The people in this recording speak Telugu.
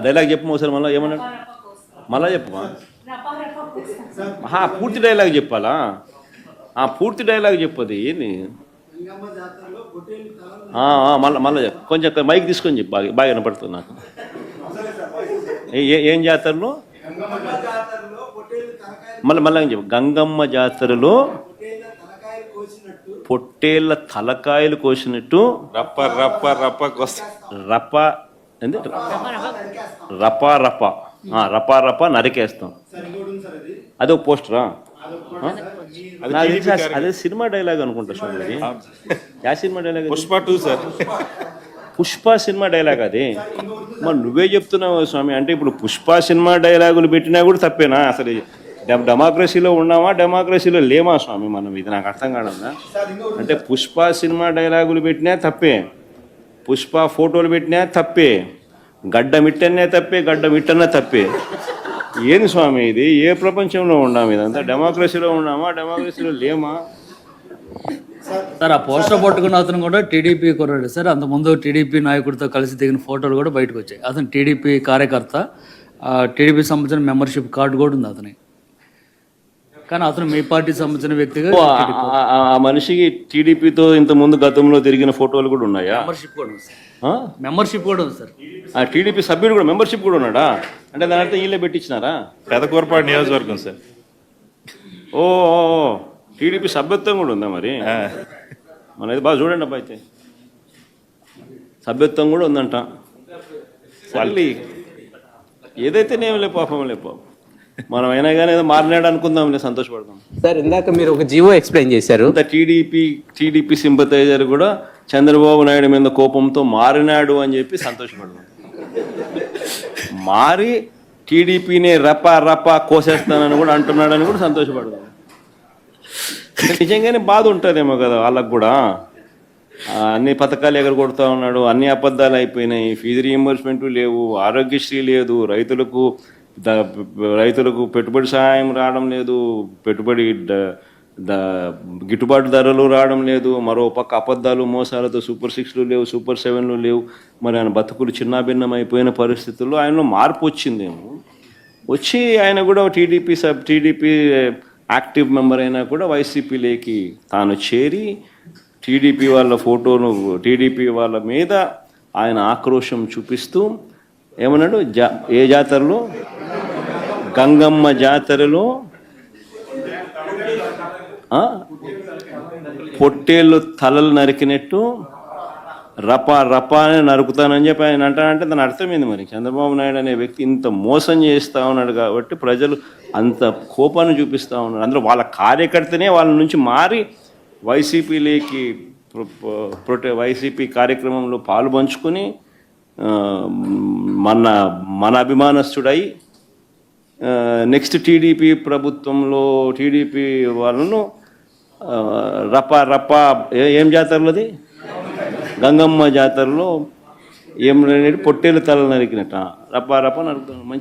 డైలాగ్ చెప్పు ఒకసారి మళ్ళీ ఏమన్నాడు మళ్ళా చెప్పమా పూర్తి డైలాగ్ చెప్పాలా పూర్తి డైలాగ్ చెప్పది ఏంది మళ్ళీ కొంచెం మైక్ తీసుకొని చెప్పు బాగా బాగా వినపడుతుంది నాకు ఏం జాతరలో మళ్ళీ చెప్పు గంగమ్మ జాతరలో పొట్టేళ్ళ తలకాయలు కోసినట్టు రప్ప రప్ప రప్ప రప్ప ఏంది రపా రప రపా రప నరికేస్తాం. అదో పోస్టరా? అదే సినిమా డైలాగ్ అనుకుంటా స్వామి. Yeah cinema dialogue? Pushpa 2 sir. Pushpa cinema dialogue అది. మరి నువ్వే చెప్తున్నావు స్వామి. అంటే ఇప్పుడు పుష్ప సినిమా డైలాగులు పెట్టినా కూడా తప్పేనా? అసలు డెమోక్రసీలో ఉన్నామా డెమోక్రసీలో లేమా స్వామి మనం? ఇది నాకు అర్థం కాదన్నా. అంటే పుష్ప సినిమా డైలాగులు పెట్టినా తప్పే, పుష్ప ఫోటోలు పెట్టినా తప్పే, గడ్డ మిట్టనే తప్పే, గడ్డ మిట్టనే తప్పే. ఏంది స్వామి ఇది? ఏ ప్రపంచంలో ఉన్నాము? ఇదంతా డెమోక్రసీలో ఉన్నామా డెమోక్రసీలో లేమా? సార్ ఆ పోస్టర్ పట్టుకున్న అతను కూడా టీడీపీ కుర్రాడు సార్. అంతకుముందు టీడీపీ నాయకుడితో కలిసి దిగిన ఫోటోలు కూడా బయటకు వచ్చాయి. అతను టీడీపీ కార్యకర్త, టీడీపీ సంబంధించిన మెంబర్షిప్ కార్డు కూడా ఉంది అతని. కానీ అతను మీ పార్టీ సంబంధించిన వ్యక్తిగా ఆ మనిషికి టీడీపీతో ఇంత ముందు గతంలో తిరిగిన ఫోటోలు కూడా ఉన్నాయా? మెంబర్షిప్ కూడా ఉంది సార్. మెంబర్షిప్ కూడా ఉంది సార్. ఆ టీడీపీ సభ్యుడు కూడా మెంబర్షిప్ కూడా ఉన్నాడా? అంటే దాని అర్థం వీళ్ళే పెట్టించినారా? పెదకూరపాడు నియోజకవర్గం సార్. ఓ టీడీపీ సభ్యత్వం కూడా ఉందా మరి? మనది బాగా చూడండి అబ్బా. అయితే సభ్యత్వం కూడా ఉందంట. మళ్ళీ ఏదైతే నేమలే పాపం లేపో, మనం అయినా కానీ ఏదో మారినాడు అనుకుందాం, సంతోషపడతాం. సార్ ఇందాక మీరు ఒక జీవో ఎక్స్ప్లెయిన్ చేశారు. టీడీపీ సింపథైజర్ కూడా చంద్రబాబు నాయుడు మీద కోపంతో మారినాడు అని చెప్పి సంతోషపడతాం. మారి టీడీపీని రపా రపా కోసేస్తానని కూడా అంటున్నాడని కూడా సంతోషపడతాం. నిజంగానే బాధ ఉంటుందేమో కదా వాళ్ళకు కూడా. అన్ని పథకాలు ఎగరగొడతా ఉన్నాడు, అన్ని అబద్ధాలు అయిపోయినాయి, ఫీజు రీయింబర్స్మెంట్ లేవు, ఆరోగ్యశ్రీ లేదు, రైతులకు పెట్టుబడి సహాయం రావడం లేదు, పెట్టుబడి గిట్టుబాటు ధరలు రావడం లేదు, మరో పక్క అబద్ధాలు మోసాలతో సూపర్ 6లు లేవు, సూపర్ 7లు లేవు. మరి ఆయన బతుకులు చిన్నాభిన్నం అయిపోయిన పరిస్థితుల్లో ఆయనలో మార్పు వచ్చిందేమో. వచ్చి ఆయన కూడా టీడీపీ యాక్టివ్ మెంబర్ అయినా కూడా వైసీపీలోకి తాను చేరి టీడీపీ వాళ్ళ ఫోటోను, టీడీపీ వాళ్ళ మీద ఆయన ఆక్రోశం చూపిస్తూ ఏమన్నాడు? ఏ జాతరలో? గంగమ్మ జాతరలో పొట్టేళ్ళు తలలు నరికినట్టు రపా రపా అని నరుకుతానని చెప్పి ఆయన అంటానంటే దాని అర్థమైంది. మరి చంద్రబాబు నాయుడు అనే వ్యక్తి ఇంత మోసం చేస్తూ ఉన్నాడు కాబట్టి ప్రజలు అంత కోపాన్ని చూపిస్తూ ఉన్నారు. అందులో వాళ్ళ కార్యకర్తనే వాళ్ళ నుంచి మారి వైసీపీలోకి వైసీపీ కార్యక్రమంలో పాలు పంచుకొని మన అభిమానస్తుడై నెక్స్ట్ టీడీపీ ప్రభుత్వంలో టీడీపీ వాళ్ళను రపా రపా ఏం జాతరలోది? గంగమ్మ జాతరలో ఏం పొట్టేలు తల నరికినట్ట రపా రపా నరుకుతాను.